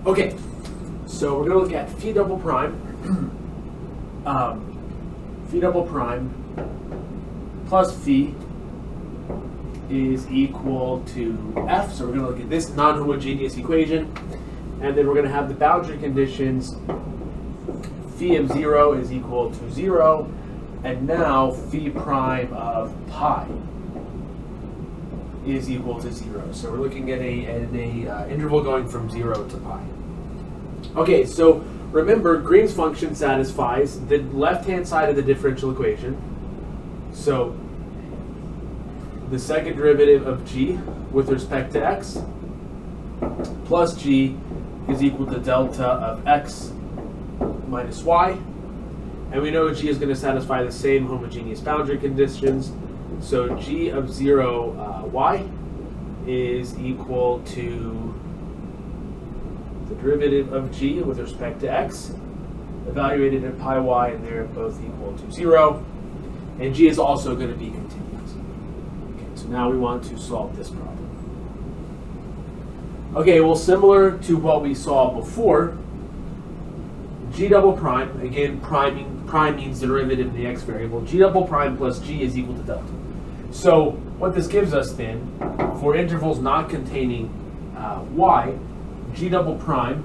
Okay, so we're going to look at phi double prime. Phi double prime plus phi is equal to f. So we're going to look at this non-homogeneous equation, and then we're going to have the boundary conditions. Phi of 0 is equal to 0, and now phi prime of pi is equal to 0. So we're looking at a interval going from 0 to pi. Okay, so remember, Green's function satisfies the left-hand side of the differential equation. So the second derivative of g with respect to x plus g is equal to delta of x minus y. And we know g is going to satisfy the same homogeneous boundary conditions. So g of 0 y is equal to the derivative of g with respect to x, evaluated at pi y, and they're both equal to 0. And g is also going to be continuous. Okay, so now we want to solve this problem. Okay, well, similar to what we saw before, g double prime, again, prime means the derivative of the x variable, g double prime plus g is equal to delta. So what this gives us then, for intervals not containing y, g double prime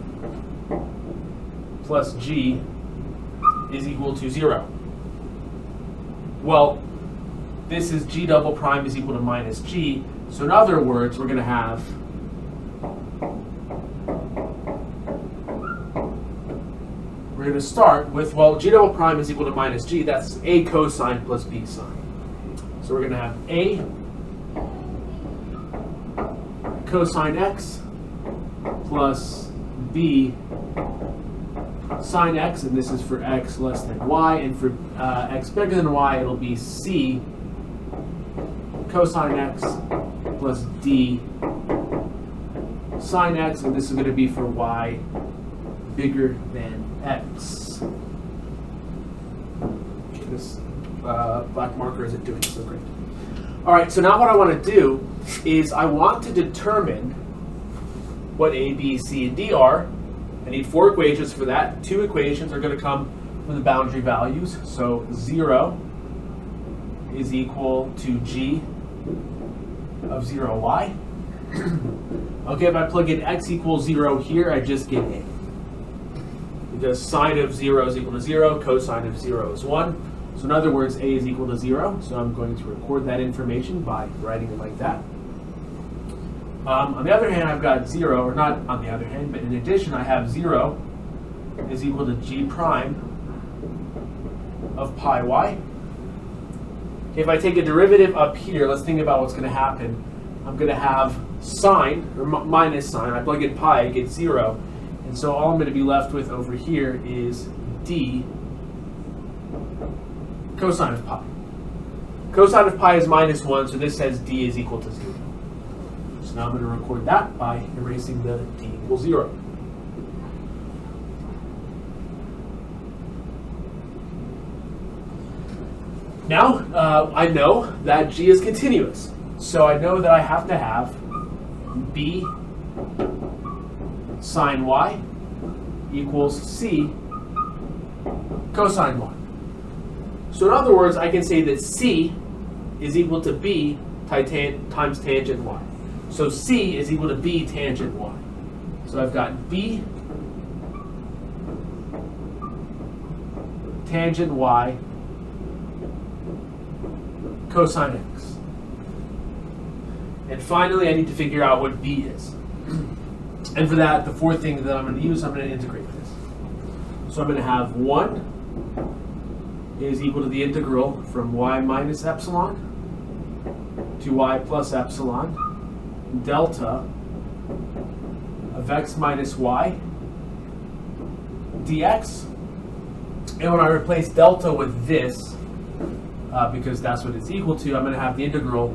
plus g is equal to 0. Well, this is g double prime is equal to minus g. So in other words, we're going to have we're going to start with, well, g double prime is equal to minus g. That's a cosine plus b sine. So we're going to have a cosine x plus b sine x, and this is for x less than y, and for x bigger than y, it'll be c cosine x plus d sine x, and this is going to be for y bigger than x. Okay, this black marker isn't doing so great. All right, so now what I want to do is I want to determine what a, b, c, and d are. I need 4 equations for that. 2 equations are going to come from the boundary values. So 0 is equal to g of 0y. Okay, if I plug in x equals 0 here, I just get a. Because sine of 0 is equal to 0, cosine of 0 is 1. So in other words, a is equal to 0. So I'm going to record that information by writing it like that. On the other hand, I've got 0, or not on the other hand, but in addition, I have 0 is equal to g prime of pi y. Okay, if I take a derivative up here, let's think about what's going to happen. I'm going to have sine, or minus sine. I plug in pi, I get 0. And so all I'm going to be left with over here is d cosine of pi. Cosine of pi is minus 1, so this says d is equal to 0. So now I'm going to record that by erasing the d equals 0. Now, I know that g is continuous. So I know that I have to have b sine y equals c cosine y. So in other words, I can say that c is equal to b times tangent y. So c is equal to b tangent y. So I've got b tangent y cosine x. And finally, I need to figure out what b is. And for that, the 4th thing that I'm going to use, I'm going to integrate this. So I'm going to have 1 is equal to the integral from y minus epsilon to y plus epsilon delta of x minus y dx. And when I replace delta with this, because that's what it's equal to, I'm going to have the integral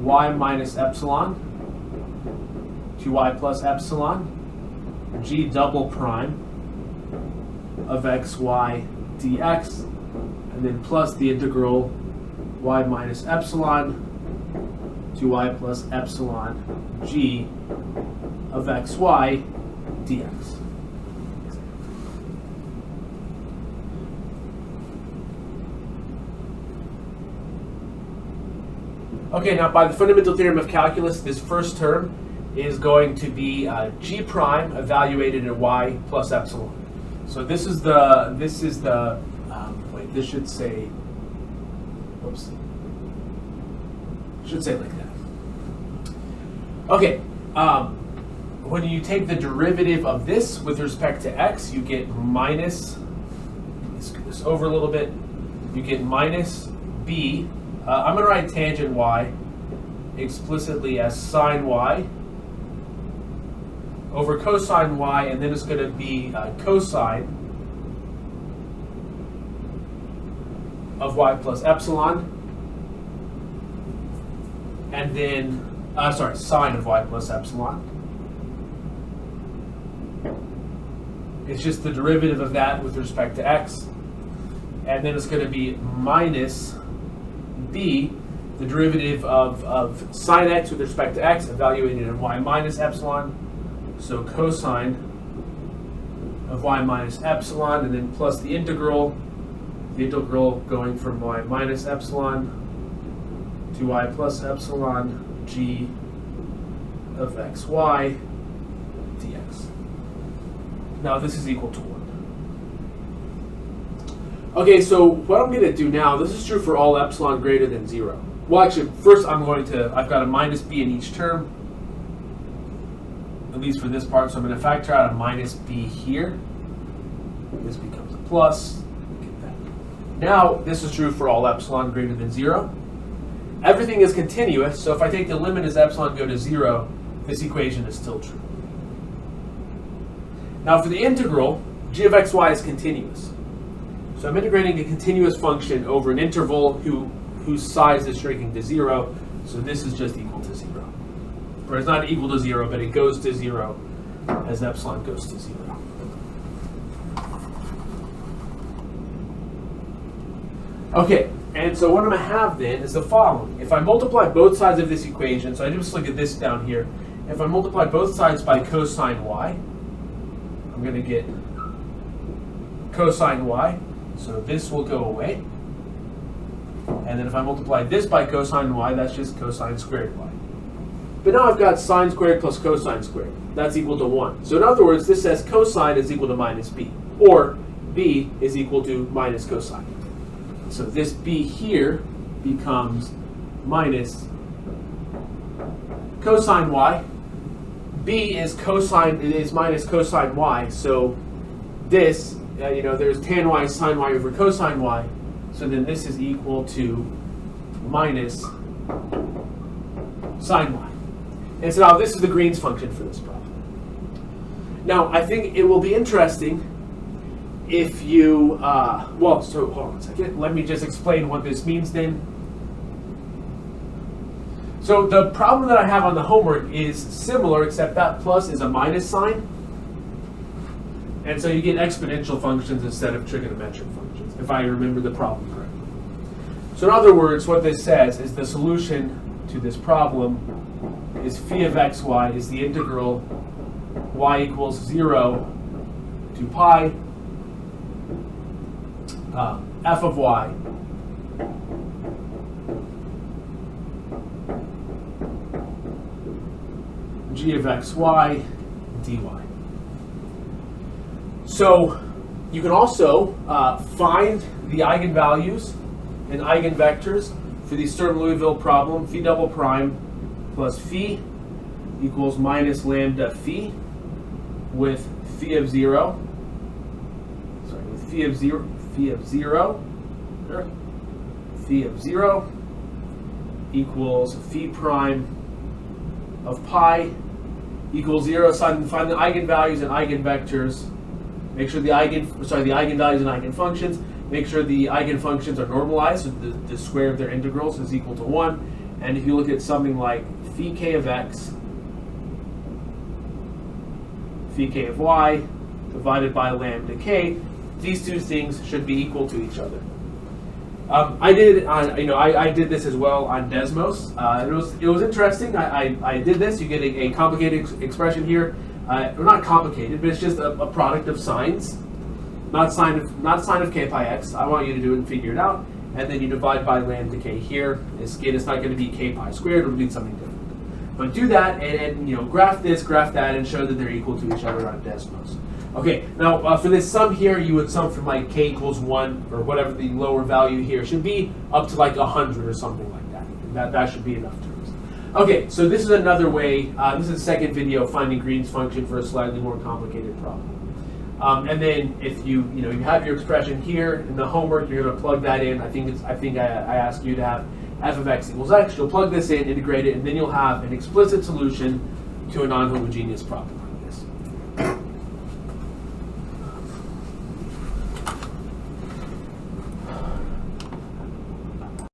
y minus epsilon to y plus epsilon g double prime of xy dx, and then plus the integral y minus epsilon to y plus epsilon g of xy dx. Okay, now by the fundamental theorem of calculus, this first term is going to be g prime evaluated at y plus epsilon. So this is the, wait, this should say, oops, should say like that. Okay, when you take the derivative of this with respect to x, you get minus, scoot this over a little bit, you get minus b. I'm going to write tangent y explicitly as sine y over cosine y, and then it's going to be cosine of y plus epsilon, and then, sine of y plus epsilon. It's just the derivative of that with respect to x, and then it's going to be minus b, the derivative of sine x with respect to x evaluated in y minus epsilon, so cosine of y minus epsilon, and then plus the integral going from y minus epsilon to y plus epsilon g of xy dx. Now this is equal to 1. Okay, so what I'm going to do now, this is true for all epsilon greater than 0. Well, actually, first I've got a minus b in each term, at least for this part, so I'm going to factor out a minus b here. This becomes a plus. Get that. Now, this is true for all epsilon greater than 0. Everything is continuous, so if I take the limit as epsilon go to 0, this equation is still true. Now for the integral, g of xy is continuous. So I'm integrating a continuous function over an interval whose size is shrinking to 0, so this is just equal to 0. Or it's not equal to 0, but it goes to 0 as epsilon goes to 0. Okay, and so what I'm going to have then is the following. If I multiply both sides of this equation, so I just look at this down here, if I multiply both sides by cosine y, I'm going to get cosine y, so this will go away. And then if I multiply this by cosine y, that's just cosine squared y. But now I've got sine squared plus cosine squared. That's equal to 1. So in other words, this says cosine is equal to minus b, or b is equal to minus cosine. So this b here becomes minus cosine y. B is minus cosine y. So this, there's tan y sine y over cosine y. So then this is equal to minus sine y. And so now this is the Green's function for this problem. Now I think it will be interesting if you, so hold on a second. Let me just explain what this means then. So the problem that I have on the homework is similar, except that plus is a minus sign. And so you get exponential functions instead of trigonometric functions, if I remember the problem correctly. So in other words, what this says is the solution to this problem is phi of xy is the integral y equals 0 to pi f of y g of xy dy. So you can also find the eigenvalues and eigenvectors for the Sturm-Liouville problem. Phi double prime plus phi equals minus lambda phi with phi of 0. Sorry, with phi of 0. Phi of 0 equals phi prime of pi equals 0. So I can find the eigenvalues and eigenvectors. Make sure the eigenvalues and eigenfunctions. Make sure the eigenfunctions are normalized, so the square of their integrals is equal to 1. And if you look at something like phi k of x, phi k of y divided by lambda k, these two things should be equal to each other. I did this as well on Desmos. It was interesting. I did this. You get a complicated expression here. or not complicated, but it's just a product of signs, not sine of k pi x. I want you to do it and figure it out, and then you divide by lambda k here. Again, it's not going to be k pi squared; it'll be something different. But do that and graph this, graph that, and show that they're equal to each other on Desmos. Okay, now for this sum here, you would sum from like k equals 1 or whatever the lower value here should be up to like 100 or something like that. That should be enough terms. Okay, so this is another way. This is the second video of finding Green's function for a slightly more complicated problem. And then if you have your expression here in the homework, you're going to plug that in. I think I asked you to have f of x equals x. You'll plug this in, integrate it, and then you'll have an explicit solution to a non-homogeneous problem.